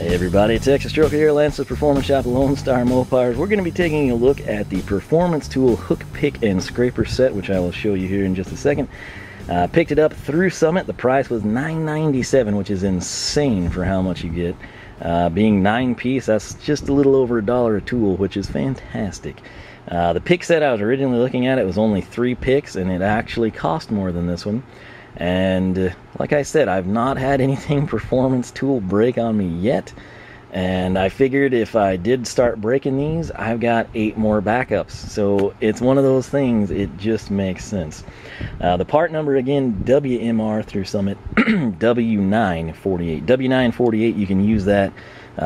Hey everybody, Texas Stroker here, Lance's Performance Shop, Lone Star Mopars. We're going to be taking a look at the Performance Tool Hook, Pick, and Scraper set, which I will show you here in just a second. Picked it up through Summit. The price was $9.97, which is insane for how much you get. Being 9-piece, that's just a little over $1 a tool, which is fantastic. The pick set I was originally looking at, it was only 3 picks, and it actually cost more than this one. And like I said, I've not had anything performance tool break on me yet, and I figured if I did start breaking these, I've got 8 more backups. So it's one of those things, it just makes sense. The part number again, WMR through Summit, W948. W948, you can use that.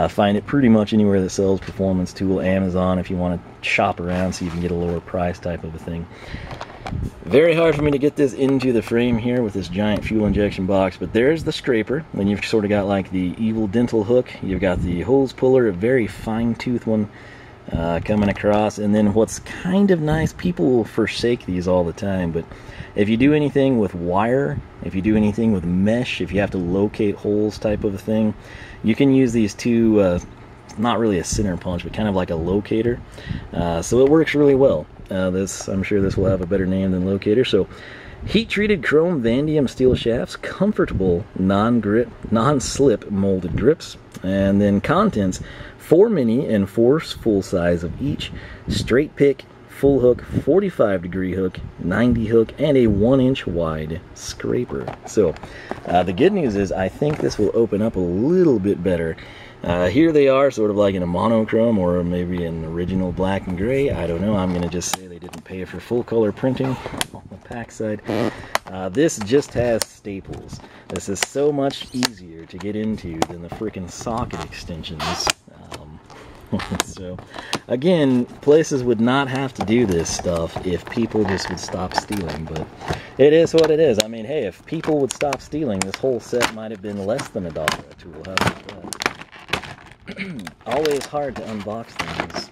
Find it pretty much anywhere that sells performance tool. Amazon if you want to shop around so you can get a lower price type of a thing. Very hard for me to get this into the frame here with this giant fuel injection box, but there's the scraper. Then you've sort of got like the evil dental hook. You've got the hose puller, a very fine tooth one coming across. And then what's kind of nice, people will forsake these all the time, but if you do anything with wire, if you do anything with mesh, if you have to locate holes type of a thing, you can use these two, not really a center punch, but kind of like a locator. So it works really well. I'm sure this will have a better name than locator. So heat-treated chrome vanadium steel shafts, comfortable non-grip, non-slip molded grips, and then contents 4 mini and 4 full size of each, straight pick, full hook, 45-degree hook, 90 hook, and a 1-inch wide scraper. So the good news is I think this will open up a little bit better. Here they are, sort of like in a monochrome or maybe an original black and gray. I don't know. I'm going to just say they didn't pay for full color printing on the pack side. This just has staples. This is so much easier to get into than the freaking socket extensions. So, again, places would not have to do this stuff if people just would stop stealing, but it is what it is. I mean, hey, if people would stop stealing, this whole set might have been less than $1 a tool. How about that? Always hard to unbox things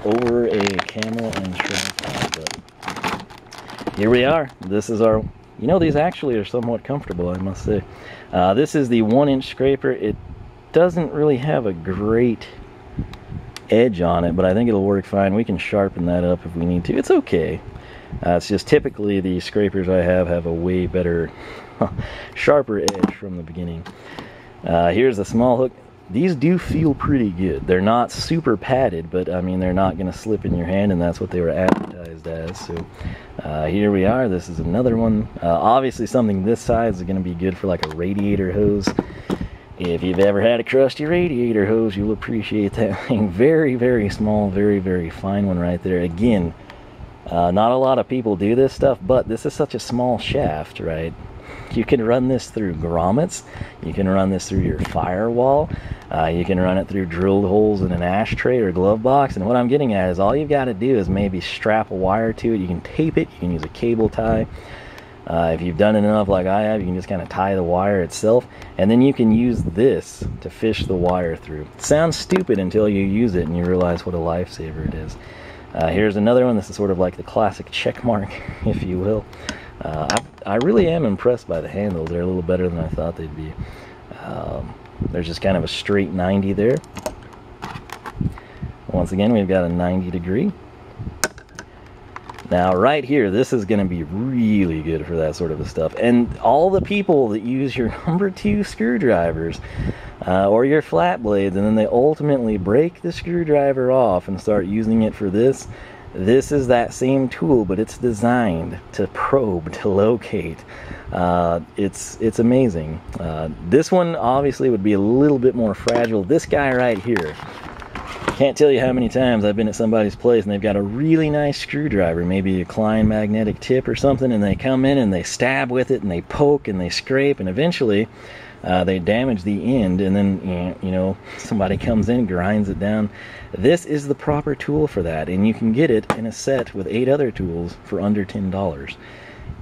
over a camel and tripod, but here we are. This is our, you know, these actually are somewhat comfortable, I must say. This is the 1-inch scraper. It doesn't really have a great edge on it, but I think it'll work fine. We can sharpen that up if we need to. It's okay. It's just typically the scrapers I have a way better sharper edge from the beginning. Here's a small hook. These do feel pretty good. They're not super padded, but I mean, they're not going to slip in your hand, and that's what they were advertised as. So here we are. This is another one. Obviously something this size is going to be good for like a radiator hose. If you've ever had a crusty radiator hose, you'll appreciate that thing. Very, very small, very, very fine one right there. Again, not a lot of people do this stuff, but this is such a small shaft, right? You can run this through grommets, you can run this through your firewall, you can run it through drilled holes in an ashtray or glove box, and what I'm getting at is all you've got to do is maybe strap a wire to it. You can tape it, you can use a cable tie. If you've done it enough like I have, you can just kind of tie the wire itself, and then you can use this to fish the wire through. It sounds stupid until you use it and you realize what a lifesaver it is. Here's another one. This is sort of like the classic check mark, if you will. I really am impressed by the handles. They're a little better than I thought they'd be. There's just kind of a straight 90 there. Once again, we've got a 90-degree. Now right here, this is going to be really good for that sort of a stuff. And all the people that use your number 2 screwdrivers or your flat blades, and then they ultimately break the screwdriver off and start using it for this, this is that same tool, but it's designed to probe, to locate. It's amazing. This one obviously would be a little bit more fragile. This guy right here, can't tell you how many times I've been at somebody's place and they've got a really nice screwdriver, maybe a Klein magnetic tip or something, and they come in and they stab with it and they poke and they scrape, and eventually they damage the end, and then, you know, somebody comes in, grinds it down. This is the proper tool for that, and you can get it in a set with 8 other tools for under $10.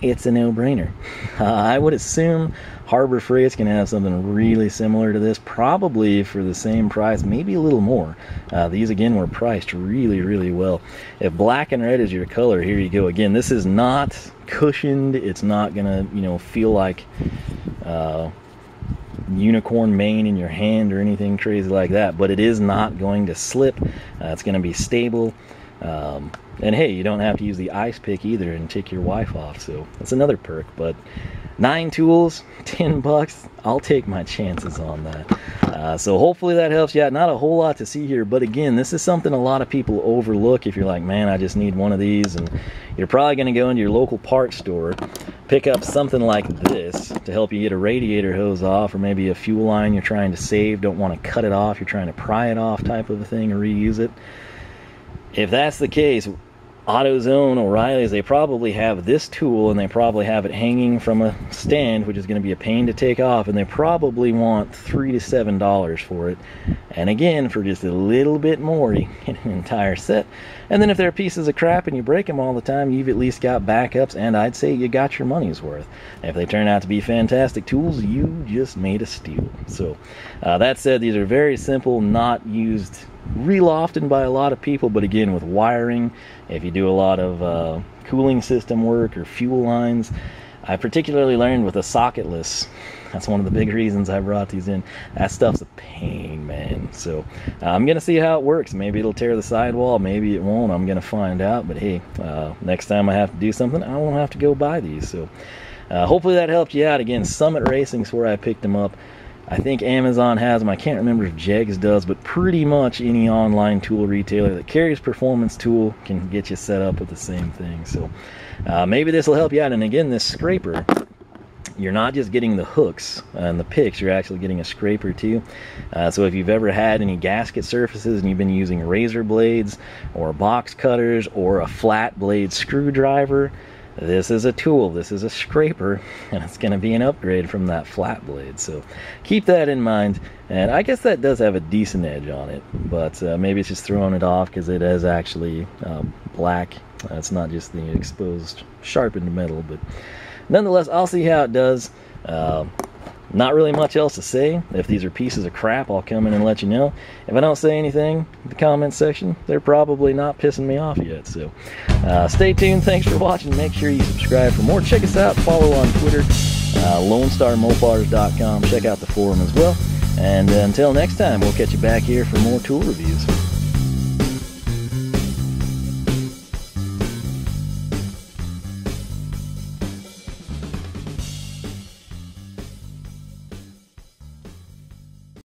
It's a no-brainer. I would assume Harbor Freight's going to have something really similar to this, probably for the same price, maybe a little more. These, again, were priced really, really well. If black and red is your color, here you go. Again, this is not cushioned. It's not going to, you know, feel like unicorn mane in your hand or anything crazy like that, but it is not going to slip. It's going to be stable. And hey, you don't have to use the ice pick either and tick your wife off, so that's another perk. But 9 tools, $10, I'll take my chances on that. So hopefully that helps you out. Not a whole lot to see here, but again, this is something a lot of people overlook. If you're like, man, I just need one of these, and you're probably going to go into your local parts store, pick up something like this to help you get a radiator hose off, or maybe a fuel line you're trying to save, don't want to cut it off, you're trying to pry it off type of a thing, or reuse it. If that's the case, AutoZone, O'Reilly's, they probably have this tool, and they probably have it hanging from a stand, which is going to be a pain to take off, and they probably want $3 to $7 for it. And again, for just a little bit more, you get an entire set. And then if they're pieces of crap and you break them all the time, you've at least got backups, and I'd say you got your money's worth. If they turn out to be fantastic tools, you just made a steal. So that said, these are very simple, not used real often by a lot of people, but again, with wiring, if you do a lot of cooling system work or fuel lines, I particularly learned with a socketless, that's one of the big reasons I brought these in. That stuff's a pain, man. So I'm gonna see how it works. Maybe it'll tear the sidewall, maybe it won't. I'm gonna find out. But hey, next time I have to do something, I won't have to go buy these. So hopefully that helped you out. Again, Summit Racing's where I picked them up. I think Amazon has them. I can't remember if Jegs does, but pretty much any online tool retailer that carries performance tool can get you set up with the same thing. So maybe this will help you out. And again, this scraper, you're not just getting the hooks and the picks, you're actually getting a scraper too. So if you've ever had any gasket surfaces and you've been using razor blades or box cutters or a flat blade screwdriver, this is a tool, this is a scraper, and it's going to be an upgrade from that flat blade. So keep that in mind. And I guess that does have a decent edge on it, but maybe it's just throwing it off because it is actually black. It's not just the exposed sharpened metal, but nonetheless, I'll see how it does. Not really much else to say. If these are pieces of crap, I'll come in and let you know. If I don't say anything in the comment section, they're probably not pissing me off yet. So stay tuned. Thanks for watching. Make sure you subscribe for more. Check us out. Follow on Twitter, LoneStarMopars.com. Check out the forum as well. And until next time, we'll catch you back here for more tool reviews.